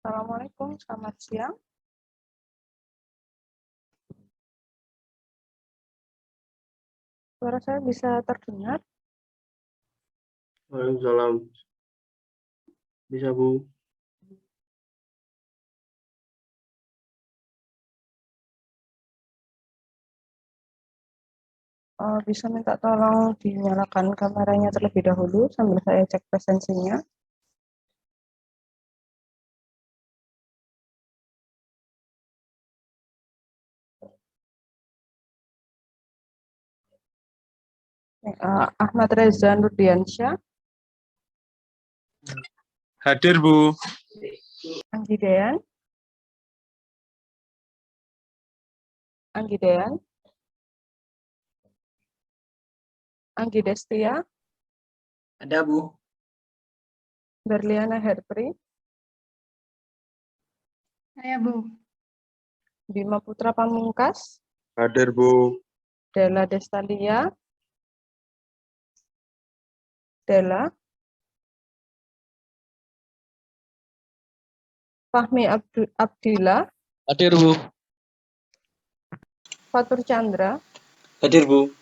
Assalamualaikum, selamat siang. Suara saya bisa terdengar? Waalaikumsalam. Bisa, Bu. Bisa minta tolong dinyalakan kameranya terlebih dahulu sambil saya cek presensinya. Ahmad Reza Nurdiansyah, Hadir, Bu. Anggi Dean, Anggi Dean, Anggi Destia, Ada, Bu. Berliana Herpri, Saya, Bu. Bima Putra Pamungkas, Hadir, Bu. Della Destalia, Della, Fahmi Abdillah, Hadir, Bu. Fatur Chandra, Hadir, Bu.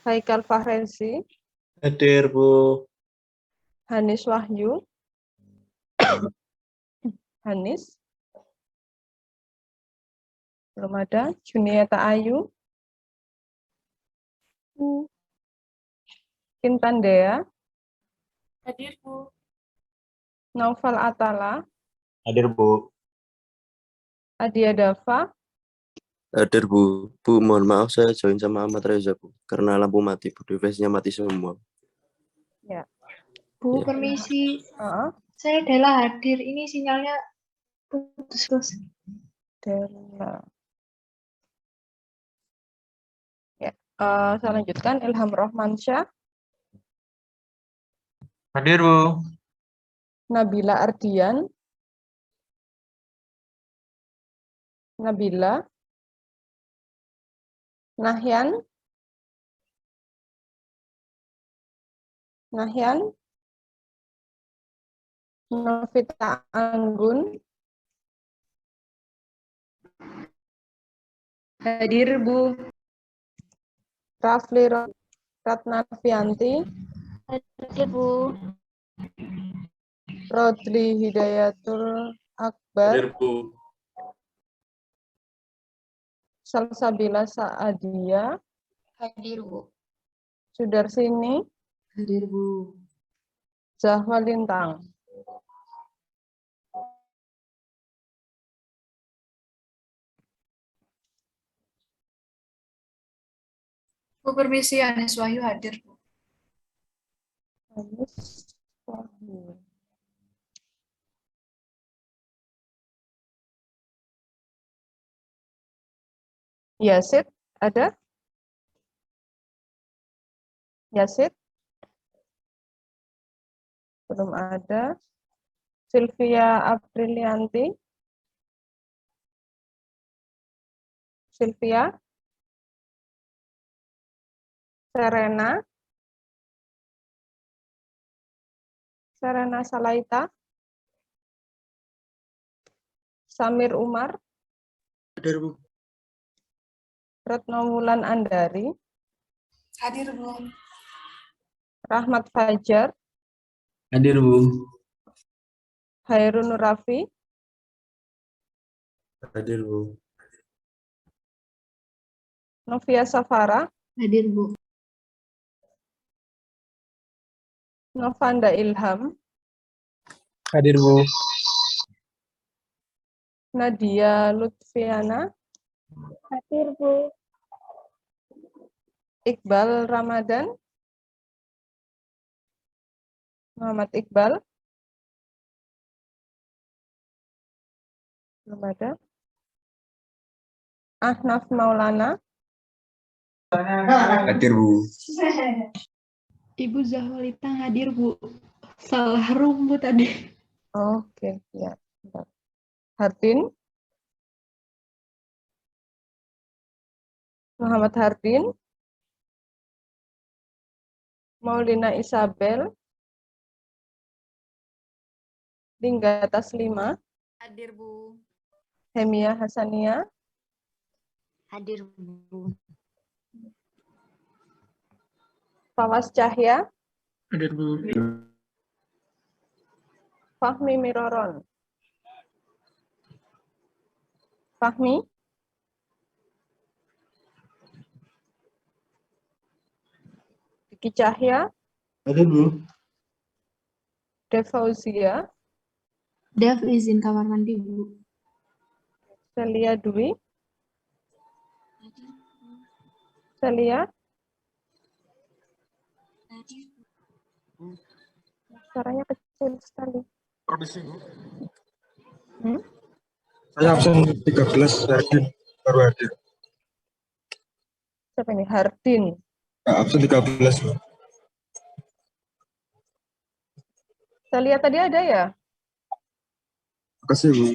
Haikal Fahrezi, Hadir, Bu. Hanis Wahyu, Hanis, belum ada, Junieta Ayu, Intan Dea, Hadir, Bu. Naufal Atala, Hadir, Bu. Adia Dava, Hadir, Bu. Bu, mohon maaf saya join sama Ahmad Reza, Bu. Karena lampu mati, Bu. Device-nya mati semua. ya. Bu, Ya. permisi. Uh, Saya Dela hadir. Ini sinyalnya putus. Della. Ya, saya lanjutkan. Ilham Rohmansyah, Hadir, Bu. Nabila Ardian, Nabila, Nahyan, Novita Anggun, Hadir, Bu. Rafli Ratnavianti, Hadir, Bu. Rodri Hidayatul Akbar, Bu. Salsabila Saadia, Hadir, Bu. Sudarsini, Hadir, Bu. Zahwa Lintang. Bu, permisi. Anis Wahyu hadir, Bu. Hanis Wahyu. Yasid, ada? Yasid? Belum ada. Sylvia Aprilianti. Sylvia. Serena. Serena Salaita. Samir Umar. Hadir, Bu. Retno Wulan Andari. Hadir, Bu. Rahmat Fajar. Hadir, Bu. Hairun Rafi. Hadir, Bu. Novia Safara. Hadir, Bu. Novanda Ilham. Hadir, Bu. Nadia Lutfiana. Hadir, Bu. Iqbal Ramadan. Muhammad Iqbal. Belum ada. Ahnaf Maulana. Hadir, Bu. Ibu Zahwalita hadir, Bu. Salah room, Bu, tadi. Oke, ya. Bentar. Hardin. Muhammad Hardin. Maulina Isabel. Lingga Taslima, Hadir, Bu. Hemia Hasania, Hadir, Bu. Fawas Cahya, Hadir, Bu. Fahmi Miroron. Fahmi, Diki Cahya, Hadir, Bu. Defauzia, Dev izin kamar mandi, Bu. Celia Dwi, Celia, suaranya kecil sekali. Permisi, Bu. Hmm? Saya absen 13, Hardin baru hadir. Siapa ini? Hardin. Absen 13, Bu. Celia tadi ada ya? Makasih, Bu.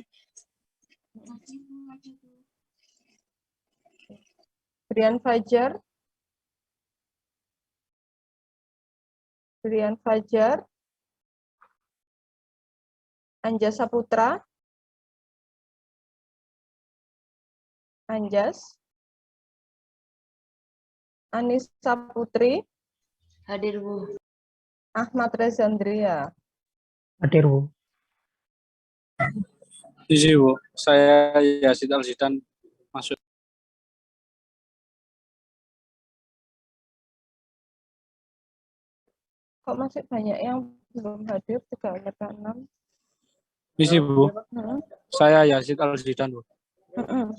Brian Fajar, Brian Fajar, Anjas Saputra, Anjas, Anissa Putri, Hadir, Bu. Ahmad Rezandria. Hadir, Bu. Isi, Bu. Saya Yazid Al-Zidan masuk. Kok masih banyak yang belum hadir? 3, 6. Isi, Bu. Hmm. Saya Yazid Al-Zidan, Bu.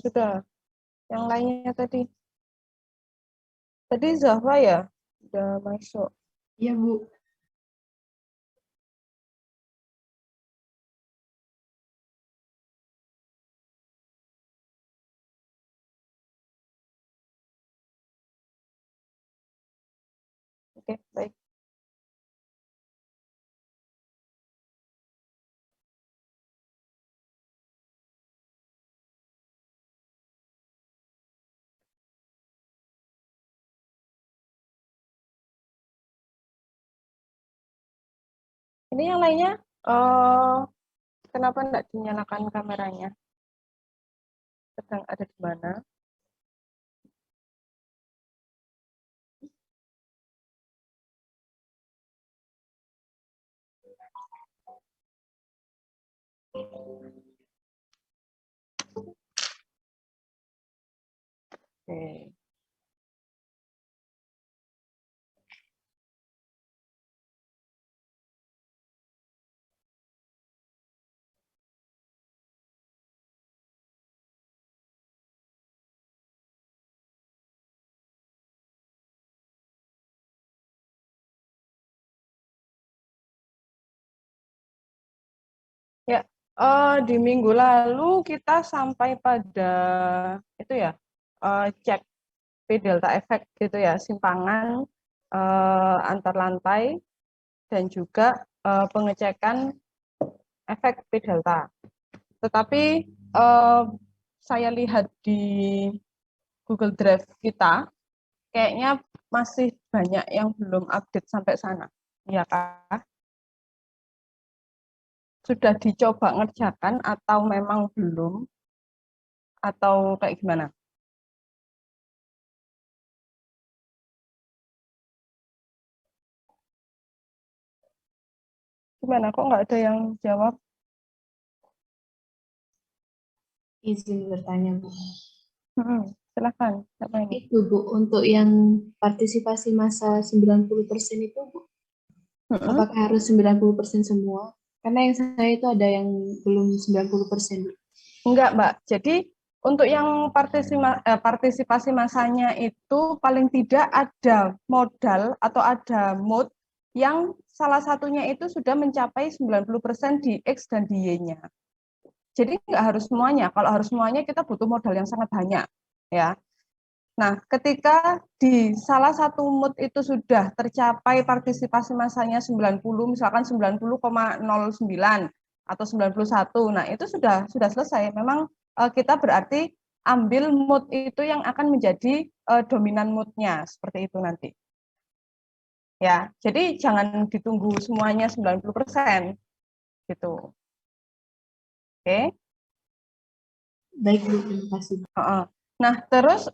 Sudah. Yang lainnya tadi. Tadi Zahra ya? Udah masuk. Iya, Bu. Oke, baik. Ini yang lainnya, kenapa enggak dinyalakan kameranya? Sedang ada di mana? Oke. Ya, di minggu lalu kita sampai pada itu ya, cek P delta efek gitu ya, simpangan antar lantai dan juga pengecekan efek P delta. Tetapi saya lihat di Google Drive kita, kayaknya masih banyak yang belum update sampai sana, ya Kak? Sudah dicoba ngerjakan atau memang belum? Atau kayak gimana? Gimana kok nggak ada yang jawab? Izin bertanya, Bu. Silahkan. Siapa ini? Itu, Bu, untuk yang partisipasi massa 90% itu, Bu, apakah harus 90% semua? Karena yang saya itu ada yang belum 90%, Bu. Enggak, Mbak. Jadi untuk yang partisipasi massanya itu paling tidak ada modal atau ada mood yang salah satunya itu sudah mencapai 90% di X dan di Y-nya. Jadi enggak harus semuanya. Kalau harus semuanya kita butuh modal yang sangat banyak, ya. Nah, ketika di salah satu mood itu sudah tercapai partisipasi massanya 90, misalkan 90,09 atau 91, nah itu sudah selesai. Memang kita berarti ambil mood itu yang akan menjadi dominan moodnya, seperti itu nanti. Ya, jadi jangan ditunggu semuanya 90%, gitu. Oke. Baik, Bu. Terima kasih. Nah, terus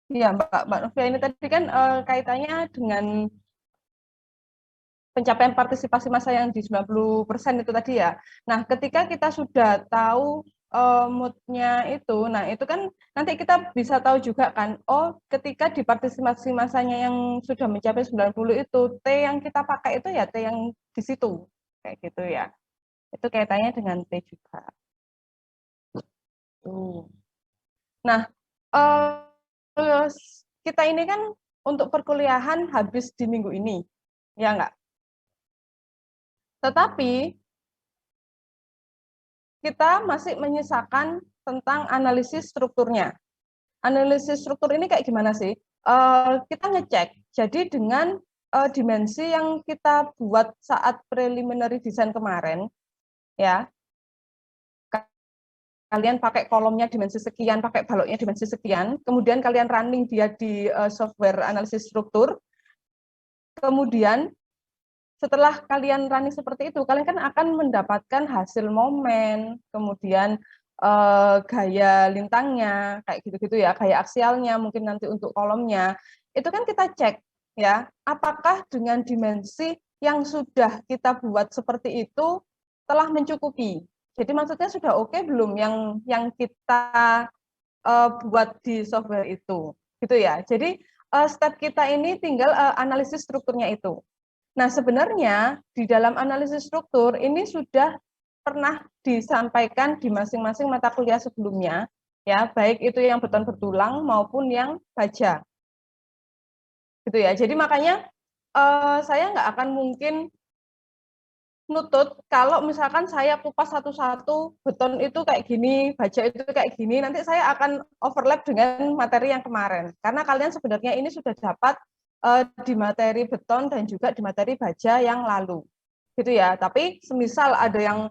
ya Mbak Novia, ini tadi kan kaitannya dengan pencapaian partisipasi massa yang di 90% itu tadi ya. Nah, ketika kita sudah tahu mood-nya itu, nah itu kan nanti kita bisa tahu juga kan, oh ketika di partisipasi massanya yang sudah mencapai 90 itu, T yang kita pakai itu ya T yang di situ, kayak gitu ya. Itu kaitannya dengan T juga. Tuh. Nah, kita ini kan untuk perkuliahan habis di minggu ini, ya enggak? Tetapi kita masih menyisakan tentang analisis strukturnya. Analisis struktur ini kayak gimana sih? Kita ngecek, jadi dengan dimensi yang kita buat saat preliminary design kemarin, ya, kalian pakai kolomnya dimensi sekian, pakai baloknya dimensi sekian, kemudian kalian running dia di software analisis struktur, kemudian setelah kalian running seperti itu, kalian kan akan mendapatkan hasil momen, kemudian gaya lintangnya, kayak gitu-gitu ya, gaya aksialnya, mungkin nanti untuk kolomnya. Itu kan kita cek, ya, apakah dengan dimensi yang sudah kita buat seperti itu telah mencukupi. Jadi maksudnya sudah oke belum yang kita buat di software itu, gitu ya. Jadi step kita ini tinggal analisis strukturnya itu. Nah, sebenarnya di dalam analisis struktur ini sudah pernah disampaikan di masing-masing mata kuliah sebelumnya, ya, baik itu yang beton bertulang maupun yang baja. Gitu ya. Jadi makanya saya nggak akan mungkin nutut kalau misalkan saya kupas satu-satu, beton itu kayak gini, baja itu kayak gini, nanti saya akan overlap dengan materi yang kemarin. Karena kalian sebenarnya ini sudah dapat di materi beton dan juga di materi baja yang lalu, gitu ya. Tapi semisal ada yang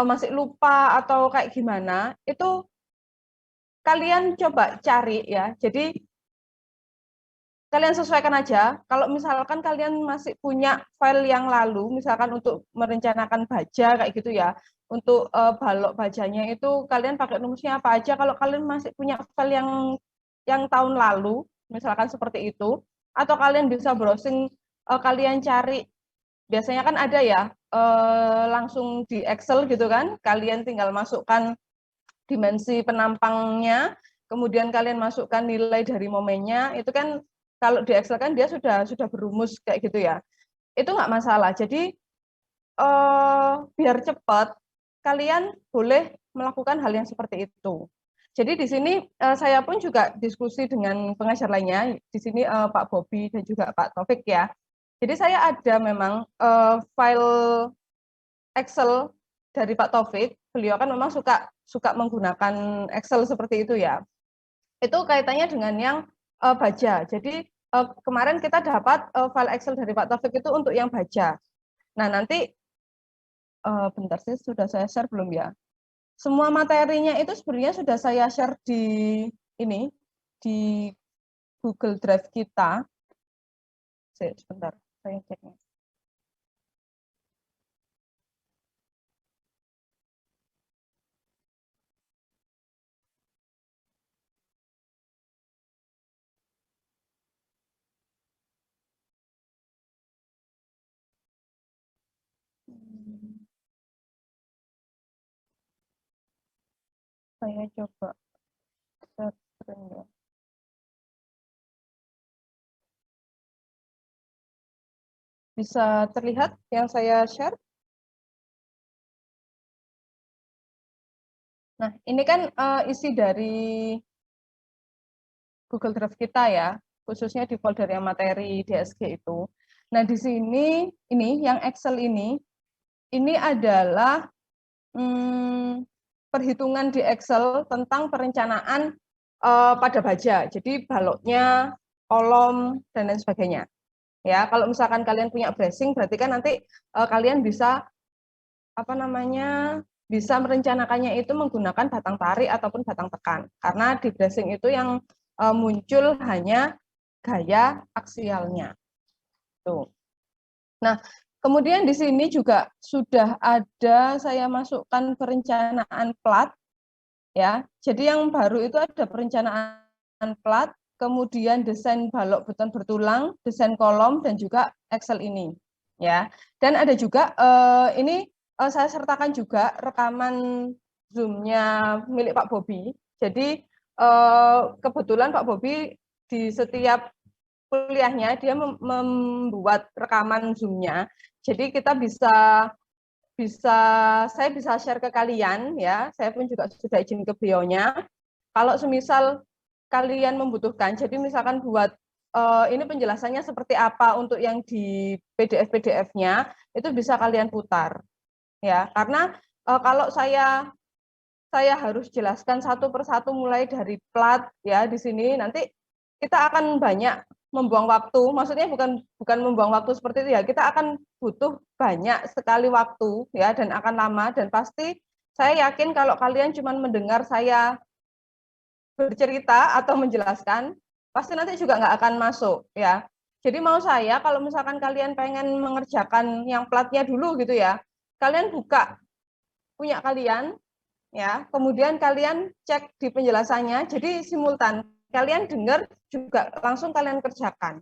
masih lupa atau kayak gimana, itu kalian coba cari ya. Jadi kalian sesuaikan aja. Kalau misalkan kalian masih punya file yang lalu, misalkan untuk merencanakan baja kayak gitu ya, untuk balok bajanya itu kalian pakai rumusnya apa aja. Kalau kalian masih punya file yang tahun lalu, misalkan seperti itu, atau kalian bisa browsing, kalian cari, biasanya kan ada ya, langsung di Excel gitu kan, kalian tinggal masukkan dimensi penampangnya, kemudian kalian masukkan nilai dari momennya, itu kan kalau di Excel kan dia sudah berumus kayak gitu ya, itu nggak masalah. Jadi biar cepat, kalian boleh melakukan hal yang seperti itu. Jadi di sini saya pun juga diskusi dengan pengajar lainnya, di sini Pak Bobi dan juga Pak Taufik ya. Jadi saya ada memang file Excel dari Pak Taufik, beliau kan memang suka menggunakan Excel seperti itu ya. Itu kaitannya dengan yang baja. Jadi kemarin kita dapat file Excel dari Pak Taufik itu untuk yang baja. Nah nanti bentar sih, sudah saya share belum ya? Semua materinya itu sebenarnya sudah saya share di ini, di Google Drive kita. Sebentar, saya ceknya. Saya coba share screen ya. Bisa terlihat yang saya share? Nah, ini kan isi dari Google Drive kita ya, khususnya di folder yang materi DSG itu. Nah, di sini, ini yang Excel ini adalah perhitungan di Excel tentang perencanaan pada baja. Jadi baloknya, kolom, dan lain sebagainya. Ya, kalau misalkan kalian punya bracing, berarti kan nanti kalian bisa bisa merencanakannya itu menggunakan batang tarik ataupun batang tekan. Karena di bracing itu yang muncul hanya gaya aksialnya. Tuh. Nah, Kemudian di sini juga sudah ada saya masukkan perencanaan plat, ya. Jadi yang baru itu ada perencanaan plat, kemudian desain balok beton bertulang, desain kolom, dan juga Excel ini, ya. Dan ada juga ini saya sertakan juga rekaman Zoom-nya milik Pak Bobi. Jadi kebetulan Pak Bobi di setiap kuliahnya dia membuat rekaman Zoom-nya. Jadi kita saya bisa share ke kalian, ya. Saya pun juga sudah izin ke beliaunya. Kalau semisal kalian membutuhkan, jadi misalkan buat ini penjelasannya seperti apa untuk yang di PDF-nya, itu bisa kalian putar, ya. Karena kalau saya harus jelaskan satu persatu mulai dari plat, ya, di sini nanti kita akan banyak membuang waktu. Maksudnya bukan membuang waktu seperti itu, ya. Kita akan butuh banyak sekali waktu, ya, dan akan lama, dan pasti saya yakin kalau kalian cuma mendengar saya bercerita atau menjelaskan, pasti nanti juga nggak akan masuk, ya. Jadi mau saya kalau misalkan kalian pengen mengerjakan yang platnya dulu gitu, ya, kalian buka punya kalian, ya, kemudian kalian cek di penjelasannya, jadi simultan, kalian dengar juga langsung kalian kerjakan,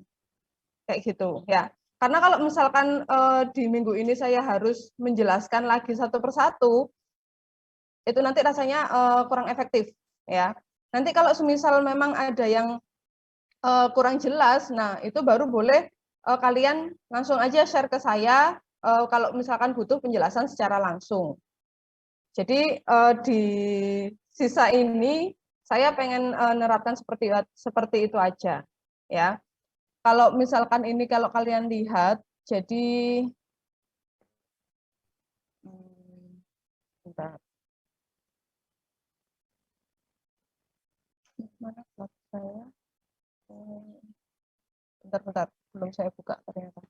kayak gitu, ya. Karena kalau misalkan di minggu ini saya harus menjelaskan lagi satu persatu, itu nanti rasanya kurang efektif, ya. Nanti kalau semisal memang ada yang kurang jelas, nah itu baru boleh kalian langsung aja share ke saya kalau misalkan butuh penjelasan secara langsung. Jadi di sisa ini saya pengen nerapkan seperti itu aja, ya. Kalau misalkan ini kalau kalian lihat, jadi bentar. Mana slide saya? Bentar, belum saya buka ternyata.